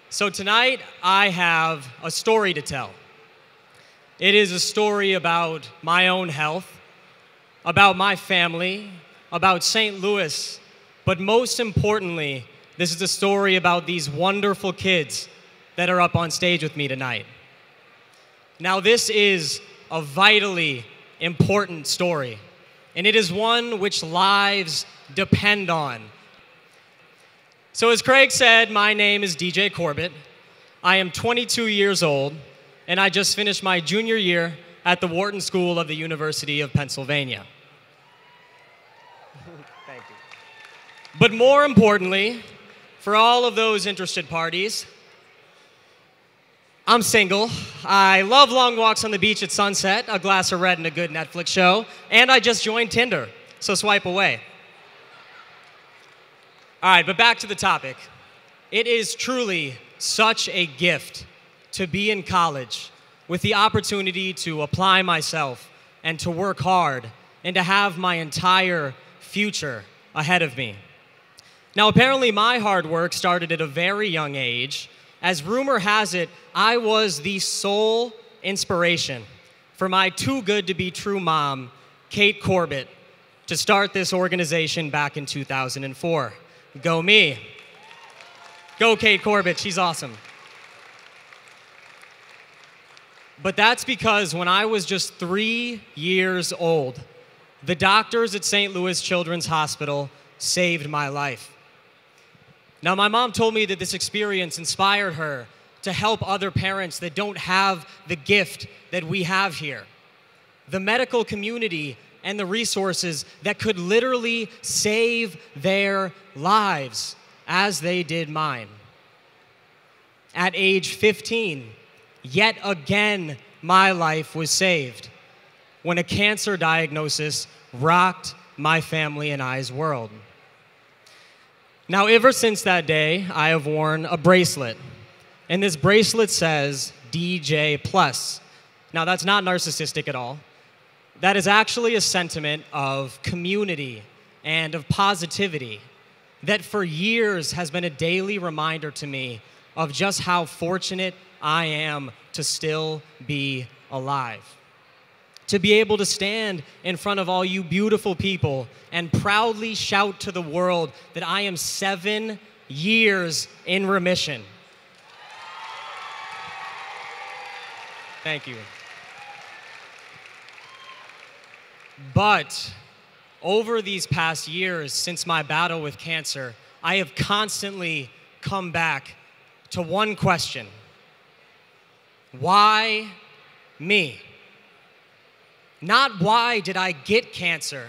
So tonight, I have a story to tell. It is a story about my own health, about my family, about St. Louis, but most importantly, this is a story about these wonderful kids that are up on stage with me tonight. Now, this is a vitally important story, and it is one which lives depend on. So as Craig said, my name is DJ Corbett. I am 22 years old, and I just finished my junior year at the Wharton School of the University of Pennsylvania. Thank you. But more importantly, for all of those interested parties, I'm single. I love long walks on the beach at sunset, a glass of red, and a good Netflix show, and I just joined Tinder, so swipe away. All right, but back to the topic. It is truly such a gift to be in college with the opportunity to apply myself and to work hard and to have my entire future ahead of me. Now, apparently my hard work started at a very young age. As rumor has it, I was the sole inspiration for my too-good-to-be-true mom, Kate Corbett, to start this organization back in 2004. Go me. Go Kate Corbett, she's awesome. But that's because when I was just 3 years old, the doctors at St. Louis Children's Hospital saved my life. Now, my mom told me that this experience inspired her to help other parents that don't have the gift that we have here. The medical community and the resources that could literally save their lives, as they did mine. At age 15, yet again, my life was saved when a cancer diagnosis rocked my family and I's world. Now, ever since that day, I have worn a bracelet, and this bracelet says DJ Plus. Now, that's not narcissistic at all. That is actually a sentiment of community and of positivity that for years has been a daily reminder to me of just how fortunate I am to still be alive. To be able to stand in front of all you beautiful people and proudly shout to the world that I am 7 years in remission. Thank you. But over these past years, since my battle with cancer, I have constantly come back to one question. Why me? Not why did I get cancer,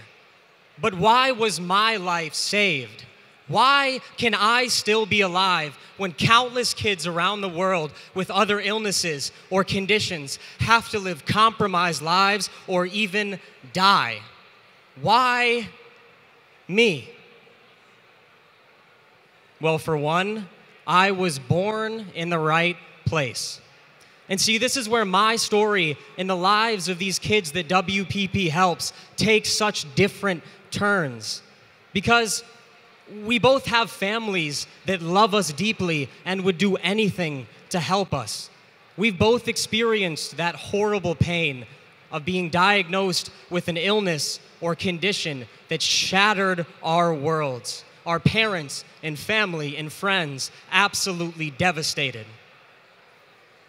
but why was my life saved? Why can I still be alive when countless kids around the world with other illnesses or conditions have to live compromised lives or even die? Why me? Well, for one, I was born in the right place. And see, this is where my story and the lives of these kids that WPP helps take such different turns. Because we both have families that love us deeply and would do anything to help us. We've both experienced that horrible pain of being diagnosed with an illness or condition that shattered our worlds. Our parents and family and friends absolutely devastated.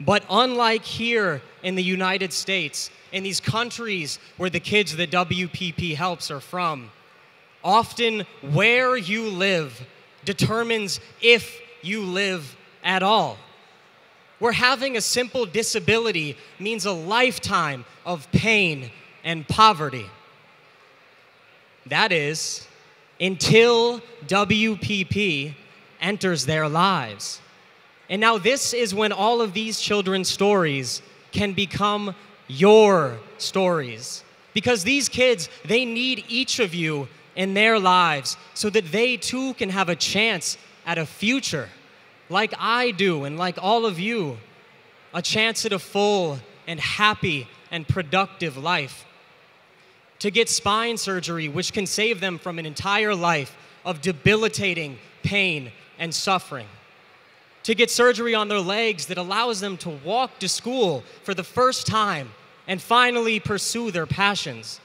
But unlike here in the United States, in these countries where the kids that WPP helps are from, often where you live determines if you live at all. Where having a simple disability means a lifetime of pain and poverty. That is, until WPP enters their lives. And now this is when all of these children's stories can become your stories. Because these kids, they need each of you in their lives so that they too can have a chance at a future, like I do and like all of you, a chance at a full and happy and productive life. To get spine surgery, which can save them from an entire life of debilitating pain and suffering. to get surgery on their legs that allows them to walk to school for the first time and finally pursue their passions,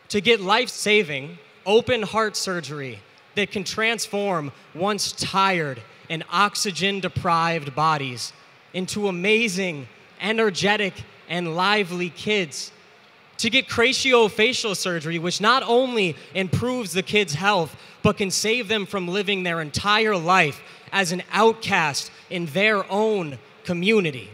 to get life-saving, open heart surgery that can transform once tired and oxygen-deprived bodies into amazing, energetic, and lively kids, to get cratiofacial surgery, which not only improves the kids' health, but can save them from living their entire life as an outcast in their own community.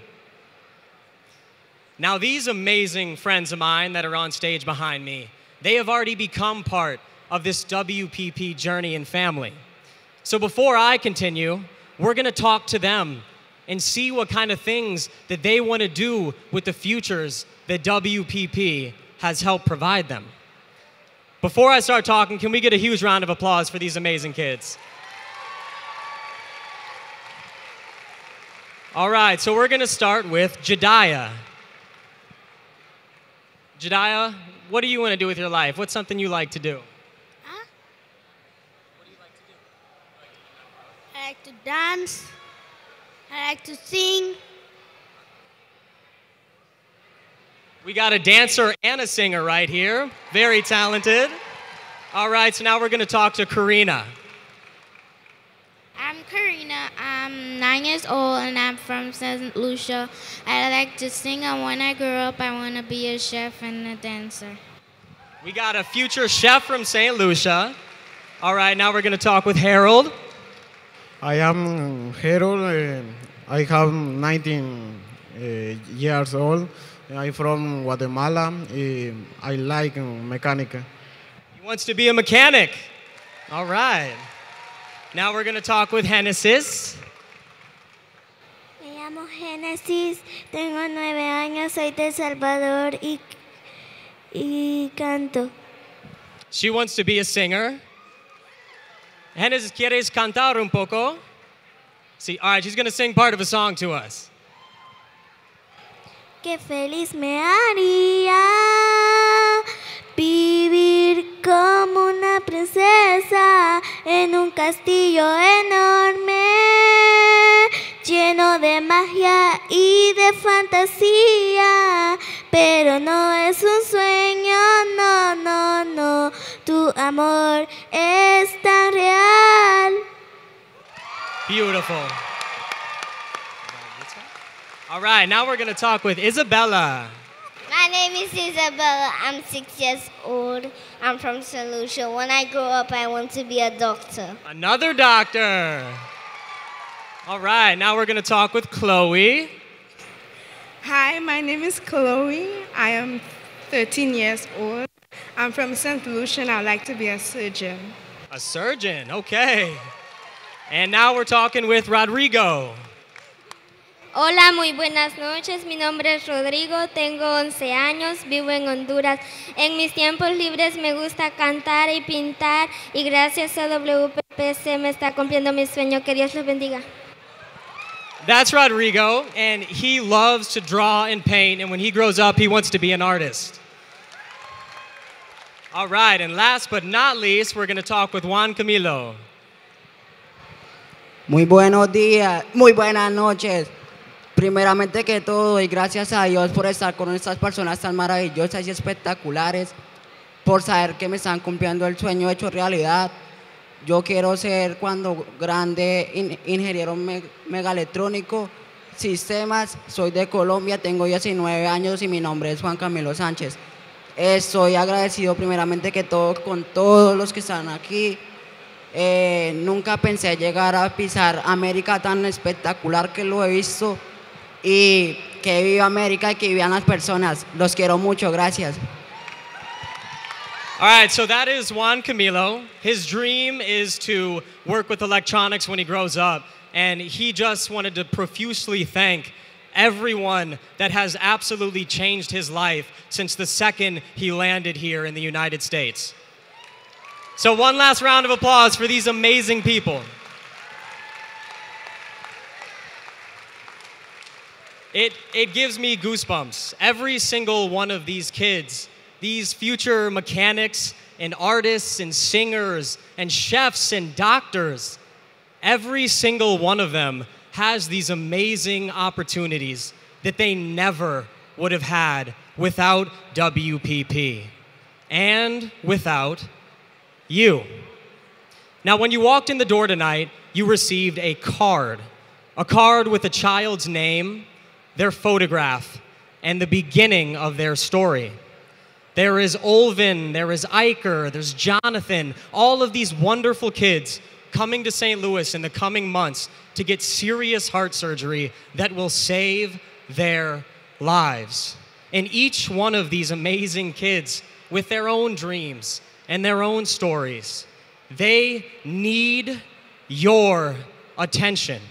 Now, these amazing friends of mine that are on stage behind me, they have already become part of this WPP journey and family. So before I continue, we're gonna talk to them and see what kind of things that they wanna do with the futures that WPP has helped provide them. Before I start talking, can we get a huge round of applause for these amazing kids? All right, so we're gonna start with Jediah. Jediah, what do you wanna do with your life? What's something you like to do? What do you like to do? I like to dance. I like to sing. We got a dancer and a singer right here. Very talented. All right, so now we're gonna talk to Karina. I'm Karina. I'm 9 years old and I'm from St. Lucia. I like to sing, and when I grow up, I want to be a chef and a dancer. We got a future chef from St. Lucia. All right, now we're gonna talk with Harold. I am Harold. I have 19 years old. I'm from Guatemala. I like mechanic. He wants to be a mechanic. All right. Now we're gonna talk with Genesis. Me llamo Génesis, tengo 9 años, soy de El Salvador y canto. She wants to be a singer. Genesis, ¿quieres cantar un poco? See, all right, she's gonna sing part of a song to us. Qué feliz me haría vivir como una princesa en un castillo enorme, lleno de magia y de fantasía, pero no es un sueño, no, no, no, tu amor es tan real. Beautiful. All right, now we're gonna talk with Isabella. My name is Isabella. I'm 6 years old. I'm from St. Lucia. When I grow up, I want to be a doctor. Another doctor. All right, now we're gonna talk with Chloe. Hi, my name is Chloe. I am 13 years old. I'm from St. Lucia and I'd like to be a surgeon. A surgeon, okay. And now we're talking with Rodrigo. Hola, muy buenas noches. Mi nombre es Rodrigo, tengo 11 años, vivo en Honduras. En mis tiempos libres me gusta cantar y pintar y gracias a WPP se me está cumpliendo mi sueño. Que Dios los bendiga. That's Rodrigo, and he loves to draw and paint, and when he grows up, he wants to be an artist. All right, and last but not least, we're going to talk with Juan Camilo. Muy buenos días, muy buenas noches. Primeramente que todo, y gracias a Dios por estar con estas personas tan maravillosas y espectaculares, por saber que me están cumpliendo el sueño hecho realidad. Yo quiero ser cuando grande ingeniero megaelectrónico, sistemas, soy de Colombia, tengo 19 años y mi nombre es Juan Camilo Sánchez. Estoy agradecido primeramente que todo con todos los que están aquí. Nunca pensé llegar a pisar América tan espectacular que lo he visto. Y que viva América y que vivan las personas. Los quiero mucho, gracias. All right, so that is Juan Camilo. His dream is to work with electronics when he grows up, and he just wanted to profusely thank everyone that has absolutely changed his life since the second he landed here in the United States. So one last round of applause for these amazing people. It gives me goosebumps. Every single one of these kids, these future mechanics and artists and singers and chefs and doctors, every single one of them has these amazing opportunities that they never would have had without WPP and without you. Now, when you walked in the door tonight, you received a card with a child's name, their photograph, and the beginning of their story. There is Olvin, there is Iker, there's Jonathan, all of these wonderful kids coming to St. Louis in the coming months to get serious heart surgery that will save their lives. And each one of these amazing kids with their own dreams and their own stories, they need your attention.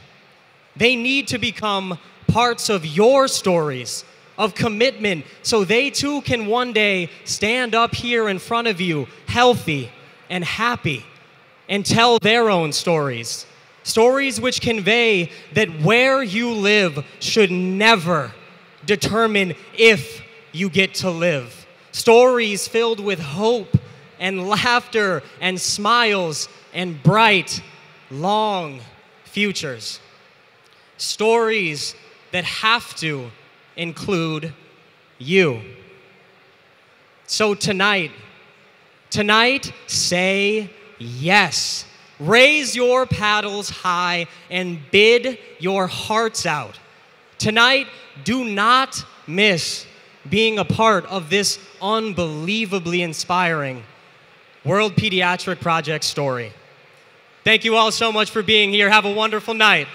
They need to become parts of your stories of commitment so they too can one day stand up here in front of you healthy and happy and tell their own stories. Stories which convey that where you live should never determine if you get to live. Stories filled with hope and laughter and smiles and bright, long futures. Stories that have to include you. So tonight, say yes. Raise your paddles high and bid your hearts out. Tonight, do not miss being a part of this unbelievably inspiring World Pediatric Project story. Thank you all so much for being here. Have a wonderful night.